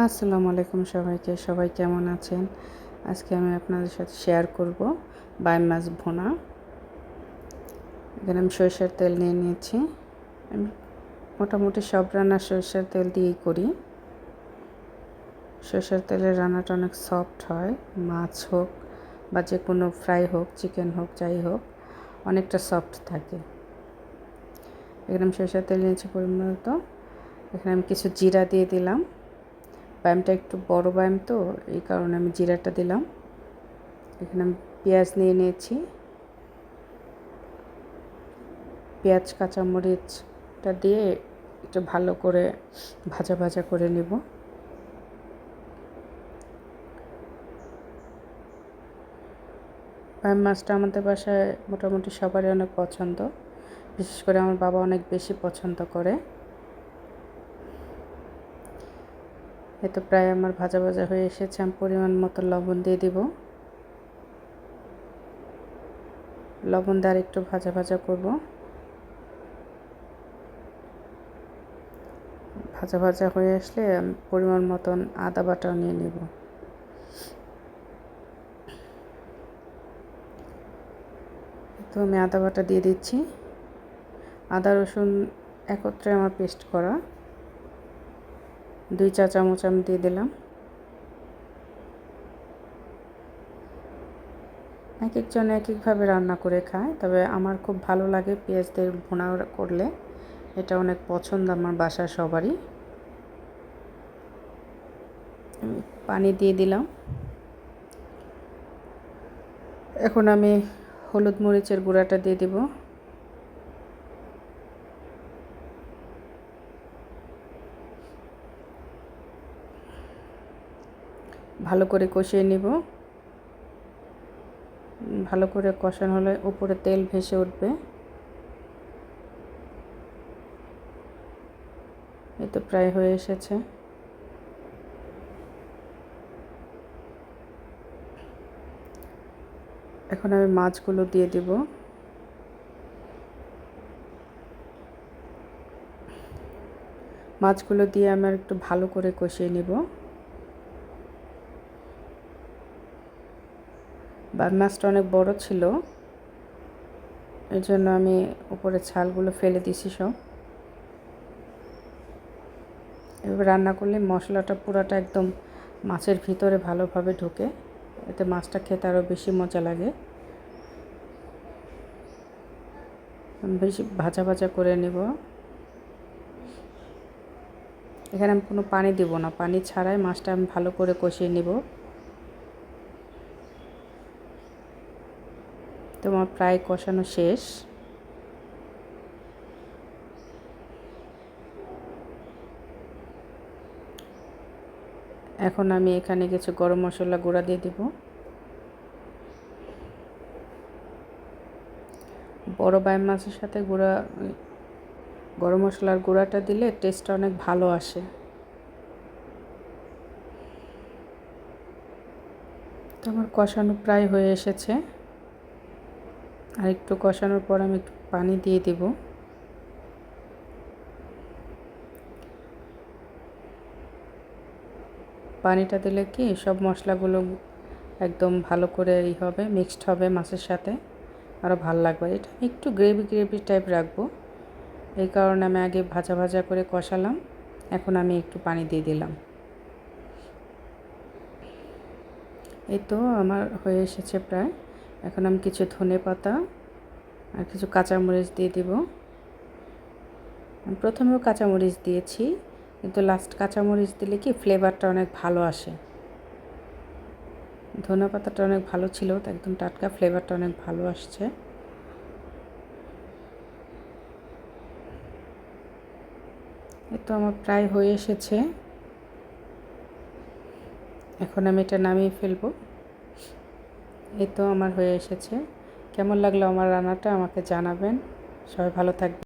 আসসালামু আলাইকুম সবাইকে। সবাই কেমন আছেন? আজকে আমি আপনাদের সাথে শেয়ার করব বাইম মাছ ভুনা। এখানে আমি সরিষার তেল নিয়ে নিয়েছি। আমি মোটামুটি সব রান্না সরিষার তেল দিয়েই করি। সরিষার তেলের রান্নাটা অনেক সফট হয়। মাছ হোক বা যে কোনো ফ্রাই হোক, চিকেন হোক, যাই হোক, অনেকটা সফট থাকে। এখানে আমি সরিষার তেল নিয়েছি পরিমাণ মতো। এখানে আমি কিছু জিরা দিয়ে দিলাম। বাইমটা একটু বড় বাইম তো, এই কারণে আমি জিরাটা দিলাম। এখানে আমি পেঁয়াজ নিয়ে নিয়েছি। পেঁয়াজ কাঁচামরিচটা দিয়ে একটু ভালো করে ভাজা ভাজা করে নেব। বাইম মাছটা আমাদের বাসায় মোটামুটি সবারই অনেক পছন্দ, বিশেষ করে আমার বাবা অনেক বেশি পছন্দ করে। এ তো প্রায় আমার ভাজা ভাজা হয়ে এসেছে। আমি পরিমাণ মতো লবণ দিয়ে দিব। লবণ দিয়ে আর একটু ভাজা ভাজা করব। ভাজা ভাজা হয়ে আসলে আমি পরিমাণ মতন আদা বাটাও নিয়ে নেব। তো আমি আদা বাটা দিয়ে দিচ্ছি। আদা রসুন একত্রে আমার পেস্ট করা 2 চা চামচ আমি দিয়ে দিলাম। এক একজন এক একভাবে রান্না করে খায়, তবে আমার খুব ভালো লাগে পেঁয়াজ দিয়ে ভুনা করলে। এটা অনেক পছন্দ আমার বাসার সবারই। পানি দিয়ে দিলাম। এখন আমি হলুদ মরিচের গুঁড়াটা দিয়ে দেব। ভালো করে কষিয়ে নিব। ভালো করে কষানো হলে উপরে তেল ভেসে উঠবে। এই তো প্রায় হয়ে এসেছে। এখন আমি মাছগুলো দিয়ে দেব। মাছগুলো দিয়ে আমি একটু ভালো করে কষিয়ে নেব। মাছটা অনেক বড় ছিল, এর জন্য আমি উপরে ছালগুলো ফেলে দিছি সব। এবার রান্না করলে মশলাটা পুরাটা একদম মাছের ভিতরে ভালোভাবে ঢোকে, এতে মাছটা খেতে আরও বেশি মজা লাগে। বেশি ভাজা ভাজা করে নেব। এখানে আমি কোনো পানি দেব না, পানি ছাড়াই মাছটা আমি ভালো করে কষিয়ে নেব। তোমার প্রায় কষানো শেষ। এখন আমি এখানে কিছু গরম মশলা গুঁড়া দিয়ে দেব। বড় বাইম মাছের সাথে গরম মশলার গুঁড়াটা দিলে টেস্টটা অনেক ভালো আসে। তো আমার কষানো প্রায় হয়ে এসেছে। আর একটু কষানোর পর আমি একটু পানি দিয়ে দেব। পানিটা দিলে কি সব মশলাগুলো একদম ভালো করে হবে, মিক্সড হবে মাছের সাথে, আরও ভালো লাগবে। এটা একটু গ্রেভি গ্রেভি টাইপ রাখবো, এই কারণে আমি আগে ভাজা ভাজা করে কষালাম। এখন আমি একটু পানি দিয়ে দিলাম। এই তো আমার হয়ে এসেছে প্রায়। এখন আমি কিছু ধনেপাতা আর কিছু কাঁচামরিচ দিয়ে দেব। প্রথমেও কাঁচামরিচ দিয়েছি, কিন্তু লাস্ট কাঁচামরিচ দিলে কি ফ্লেভারটা অনেক ভালো আসে। ধনেপাতাটা অনেক ভালো ছিল, তো একদম টাটকা, ফ্লেভারটা অনেক ভালো আসছে। এই তো আমার প্রায় হয়ে এসেছে। এখন আমি এটা নামিয়ে ফেলবো। এই তো আমার হয়ে এসেছে। কেমন লাগলো আমার রান্নাটা আমাকে জানাবেন। সবাই ভালো থাকবেন।